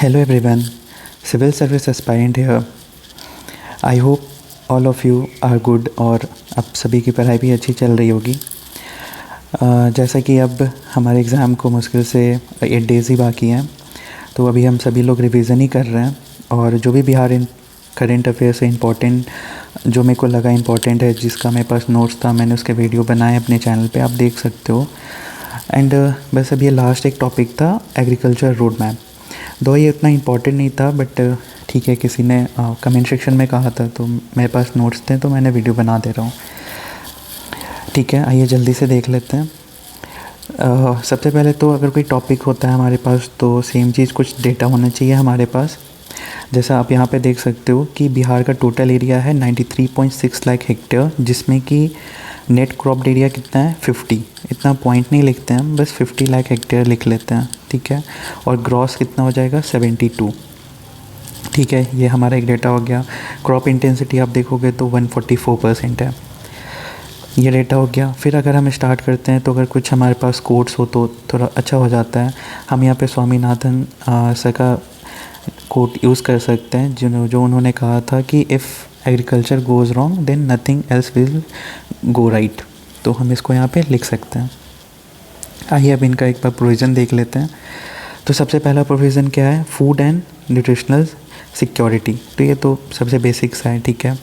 Hello everyone, civil service aspirant here. I hope all of you are good और अब सभी की पढ़ाई भी अच्छी चल रही होगी। जैसा कि अब हमारे एग्ज़ाम को मुश्किल से 8 डेज़ ही बाकी हैं, तो अभी हम सभी लोग रिवीजन ही कर रहे हैं और जो भी बिहार इन करेंट अफेयर से इम्पोर्टेंट जो मेरे को लगा इम्पोर्टेंट है, जिसका मेरे पास नोट्स था, मैंने उसके वीडियो बनाए अपने चैनल पे, आप देख सकते हो। एंड बस अब ये लास्ट एक टॉपिक था एग्रीकल्चर रोड मैप। दो ये उतना इम्पोर्टेंट नहीं था, बट ठीक है, किसी ने कमेंट सेक्शन में कहा था तो मेरे पास नोट्स थे तो मैंने वीडियो बना दे रहा हूँ। ठीक है, आइए जल्दी से देख लेते हैं। सबसे पहले तो अगर कोई टॉपिक होता है हमारे पास तो सेम चीज़ कुछ डेटा होना चाहिए हमारे पास। जैसा आप यहाँ पे देख सकते हो कि बिहार का टोटल एरिया है 93.6 लाख हेक्टेयर, जिसमें कि नेट क्रॉप्ड एरिया कितना है 50। इतना पॉइंट नहीं लिखते हैं हम, बस 50 लाख हेक्टेयर लिख लेते हैं, ठीक है। और ग्रॉस कितना हो जाएगा 72। ठीक है, ये हमारा एक डेटा हो गया। क्रॉप इंटेंसिटी आप देखोगे तो 144% है, ये डेटा हो गया। फिर अगर हम स्टार्ट करते हैं तो अगर कुछ हमारे पास कोट्स हो तो थोड़ा अच्छा हो जाता है। हम यहाँ पे स्वामीनाथन सर का कोट यूज़ कर सकते हैं, जो उन्होंने कहा था कि if agriculture goes wrong then nothing else will go right. तो हम इसको यहाँ पे लिख सकते हैं। आइए अब इनका एक बार प्रोविज़न देख लेते हैं। तो सबसे पहला प्रोविज़न क्या है, फूड एंड न्यूट्रिशनल सिक्योरिटी। तो ये तो सबसे बेसिक सा है, ठीक है।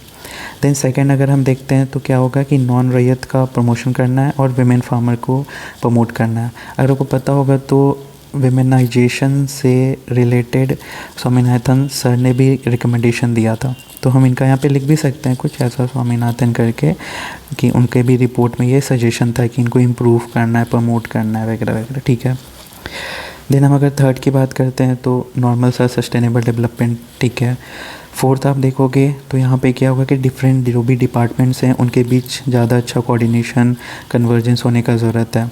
देन सेकंड अगर हम देखते हैं तो क्या होगा कि नॉन रैयत का प्रमोशन करना है और विमेन फार्मर को प्रमोट करना है। अगर आपको पता होगा तो विमेनाइजेशन से रिलेटेड स्वामीनाथन सर ने भी रिकमेंडेशन दिया था, तो हम इनका यहाँ पे लिख भी सकते हैं कुछ ऐसा स्वामीनाथन करके कि उनके भी रिपोर्ट में ये सजेशन था कि इनको इम्प्रूव करना है, प्रमोट करना है वगैरह वगैरह, ठीक है। देन हम अगर थर्ड की बात करते हैं तो नॉर्मल सा सस्टेनेबल डेवलपमेंट, ठीक है। फोर्थ आप देखोगे तो यहाँ पे क्या होगा कि डिफरेंट जो भी डिपार्टमेंट्स हैं उनके बीच ज़्यादा अच्छा कोऑर्डिनेशन कन्वर्जेंस होने का ज़रूरत है।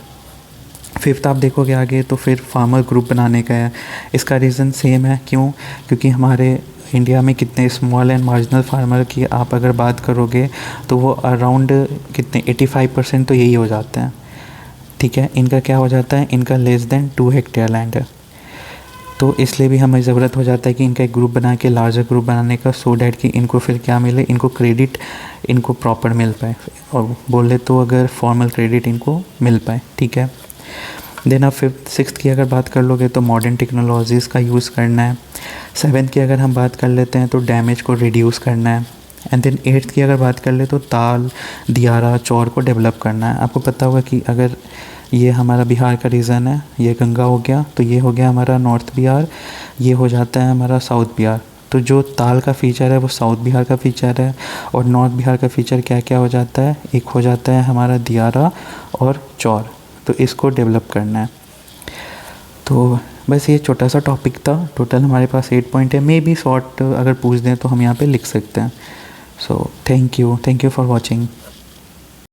फिफ्थ आप देखोगे आगे तो फिर फार्मर ग्रुप बनाने का है। इसका रीज़न सेम है, क्यों? क्योंकि हमारे इंडिया में कितने स्मॉल एंड मार्जिनल फार्मर की आप अगर बात करोगे तो वो अराउंड कितने 85% तो यही हो जाते हैं, ठीक है। इनका क्या हो जाता है, इनका लेस देन 2 हेक्टेयर लैंड है, तो इसलिए भी हमें ज़रूरत हो जाता है कि इनका एक ग्रुप बना के लार्जर ग्रुप बनाने का, सो डैट कि इनको फिर क्या मिले, इनको क्रेडिट इनको प्रॉपर मिल पाए, और बोले तो अगर फॉर्मल क्रेडिट इनको मिल पाए, ठीक है। देन आप फिफ्थ सिक्स्थ की अगर बात कर लोगे तो मॉडर्न टेक्नोलॉजीज़ का यूज़ करना है। सेवन्थ की अगर हम बात कर लेते हैं तो डैमेज को रिड्यूस करना है। एंड देन एट्थ की अगर बात कर ले तो ताल, दियारा, चौर को डेवलप करना है। आपको पता होगा कि अगर ये हमारा बिहार का रीजन है, ये गंगा हो गया, तो ये हो गया हमारा नॉर्थ बिहार, ये हो जाता है हमारा साउथ बिहार। तो जो ताल का फ़ीचर है वो साउथ बिहार का फ़ीचर है, और नॉर्थ बिहार का फ़ीचर क्या क्या हो जाता है, एक हो जाता है हमारा दियारा और चौर। तो इसको डेवलप करना है। तो बस ये छोटा सा टॉपिक था। टोटल हमारे पास 8 पॉइंट है, मे बी शॉर्ट अगर पूछ दें तो हम यहाँ पे लिख सकते हैं। So thank you for watching.